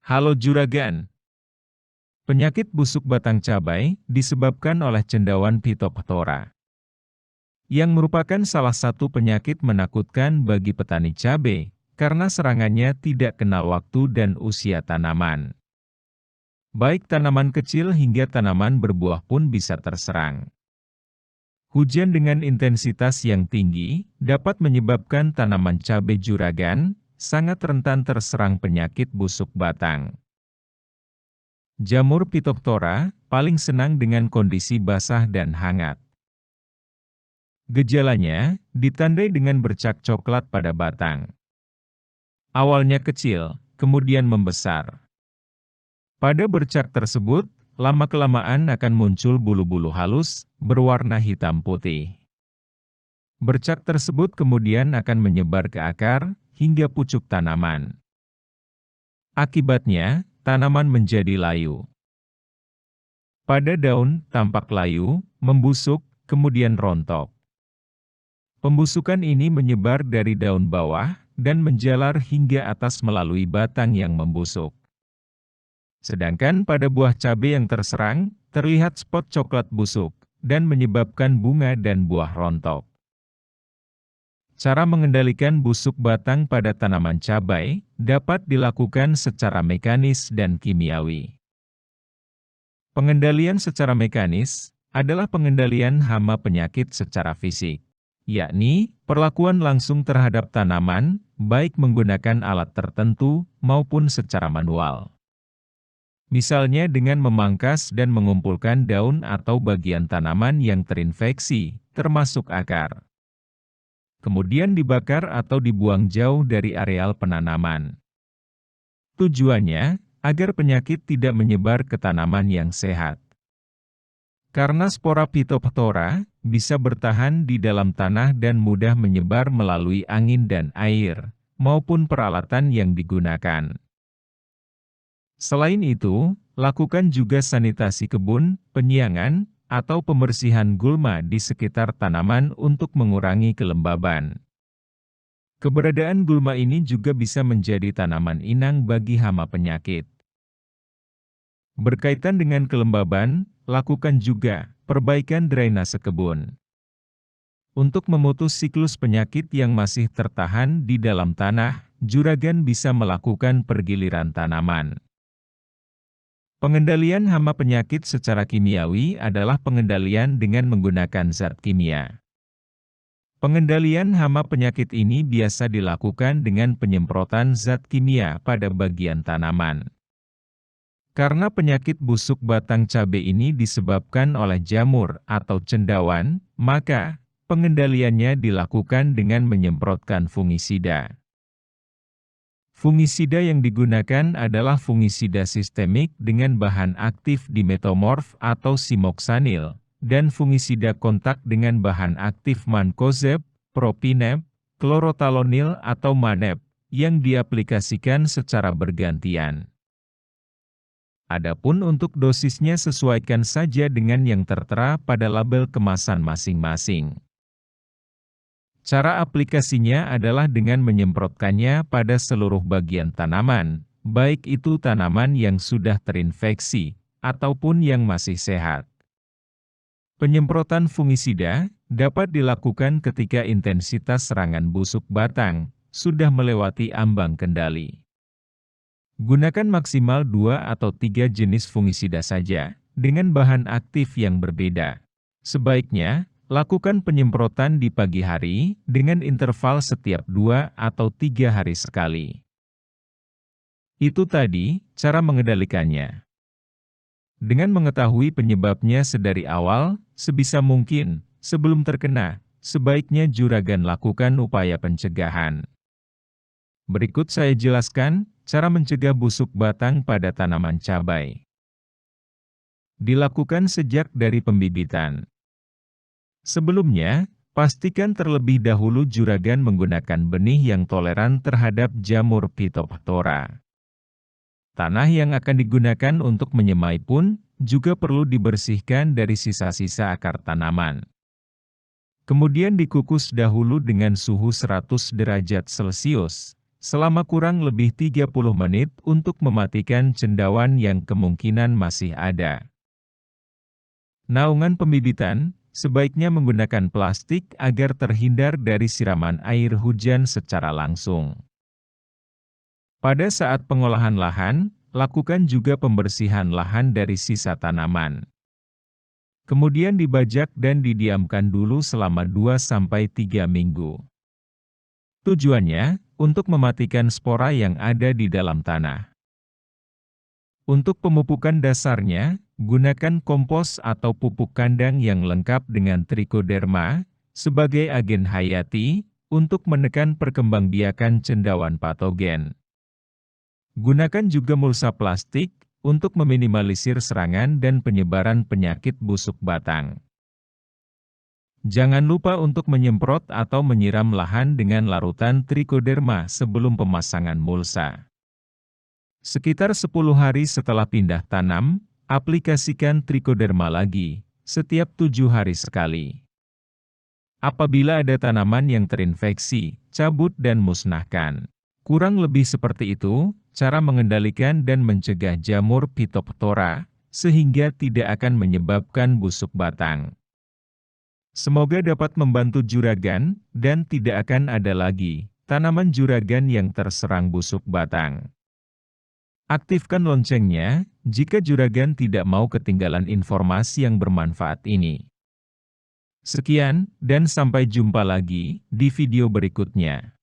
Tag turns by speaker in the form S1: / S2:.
S1: Halo Juragan. Penyakit busuk batang cabai disebabkan oleh cendawan Phytophthora, yang merupakan salah satu penyakit menakutkan bagi petani cabai, karena serangannya tidak kenal waktu dan usia tanaman. Baik tanaman kecil hingga tanaman berbuah pun bisa terserang. Hujan dengan intensitas yang tinggi dapat menyebabkan tanaman cabai Juragan sangat rentan terserang penyakit busuk batang. Jamur Phytophthora paling senang dengan kondisi basah dan hangat. Gejalanya ditandai dengan bercak coklat pada batang. Awalnya kecil, kemudian membesar. Pada bercak tersebut, lama-kelamaan akan muncul bulu-bulu halus, berwarna hitam putih. Bercak tersebut kemudian akan menyebar ke akar, hingga pucuk tanaman. Akibatnya, tanaman menjadi layu. Pada daun, tampak layu, membusuk, kemudian rontok. Pembusukan ini menyebar dari daun bawah, dan menjalar hingga atas melalui batang yang membusuk. Sedangkan pada buah cabai yang terserang, terlihat spot coklat busuk, dan menyebabkan bunga dan buah rontok. Cara mengendalikan busuk batang pada tanaman cabai dapat dilakukan secara mekanis dan kimiawi. Pengendalian secara mekanis adalah pengendalian hama penyakit secara fisik, yakni perlakuan langsung terhadap tanaman, baik menggunakan alat tertentu maupun secara manual. Misalnya dengan memangkas dan mengumpulkan daun atau bagian tanaman yang terinfeksi, termasuk akar. Kemudian dibakar atau dibuang jauh dari areal penanaman. Tujuannya, agar penyakit tidak menyebar ke tanaman yang sehat. Karena spora Phytophthora bisa bertahan di dalam tanah dan mudah menyebar melalui angin dan air, maupun peralatan yang digunakan. Selain itu, lakukan juga sanitasi kebun, penyiangan, atau pembersihan gulma di sekitar tanaman untuk mengurangi kelembaban. Keberadaan gulma ini juga bisa menjadi tanaman inang bagi hama penyakit. Berkaitan dengan kelembaban, lakukan juga perbaikan drainase kebun. Untuk memutus siklus penyakit yang masih tertahan di dalam tanah, Juragan bisa melakukan pergiliran tanaman. Pengendalian hama penyakit secara kimiawi adalah pengendalian dengan menggunakan zat kimia. Pengendalian hama penyakit ini biasa dilakukan dengan penyemprotan zat kimia pada bagian tanaman. Karena penyakit busuk batang cabai ini disebabkan oleh jamur atau cendawan, maka pengendaliannya dilakukan dengan menyemprotkan fungisida. Fungisida yang digunakan adalah fungisida sistemik dengan bahan aktif dimetomorf atau simoksanil, dan fungisida kontak dengan bahan aktif mancozeb, propineb, klorotalonil atau maneb, yang diaplikasikan secara bergantian. Adapun untuk dosisnya sesuaikan saja dengan yang tertera pada label kemasan masing-masing. Cara aplikasinya adalah dengan menyemprotkannya pada seluruh bagian tanaman, baik itu tanaman yang sudah terinfeksi, ataupun yang masih sehat. Penyemprotan fungisida dapat dilakukan ketika intensitas serangan busuk batang sudah melewati ambang kendali. Gunakan maksimal 2 atau 3 jenis fungisida saja, dengan bahan aktif yang berbeda. Sebaiknya, lakukan penyemprotan di pagi hari dengan interval setiap 2 atau 3 hari sekali. Itu tadi cara mengendalikannya. Dengan mengetahui penyebabnya sedari awal, sebisa mungkin, sebelum terkena, sebaiknya Juragan lakukan upaya pencegahan. Berikut saya jelaskan cara mencegah busuk batang pada tanaman cabai. Dilakukan sejak dari pembibitan. Sebelumnya, pastikan terlebih dahulu Juragan menggunakan benih yang toleran terhadap jamur Phytophthora. Tanah yang akan digunakan untuk menyemai pun juga perlu dibersihkan dari sisa-sisa akar tanaman. Kemudian dikukus dahulu dengan suhu 100 derajat Celcius, selama kurang lebih 30 menit untuk mematikan cendawan yang kemungkinan masih ada. Naungan pembibitan, sebaiknya menggunakan plastik agar terhindar dari siraman air hujan secara langsung. Pada saat pengolahan lahan, lakukan juga pembersihan lahan dari sisa tanaman. Kemudian dibajak dan didiamkan dulu selama 2-3 minggu. Tujuannya, untuk mematikan spora yang ada di dalam tanah. Untuk pemupukan dasarnya, gunakan kompos atau pupuk kandang yang lengkap dengan trichoderma, sebagai agen hayati, untuk menekan perkembangbiakan cendawan patogen. Gunakan juga mulsa plastik, untuk meminimalisir serangan dan penyebaran penyakit busuk batang. Jangan lupa untuk menyemprot atau menyiram lahan dengan larutan trichoderma sebelum pemasangan mulsa. Sekitar 10 hari setelah pindah tanam, aplikasikan trichoderma lagi, setiap 7 hari sekali. Apabila ada tanaman yang terinfeksi, cabut dan musnahkan. Kurang lebih seperti itu, cara mengendalikan dan mencegah jamur Phytophthora, sehingga tidak akan menyebabkan busuk batang. Semoga dapat membantu juragan, dan tidak akan ada lagi tanaman juragan yang terserang busuk batang. Aktifkan loncengnya, jika juragan tidak mau ketinggalan informasi yang bermanfaat ini. Sekian, dan sampai jumpa lagi di video berikutnya.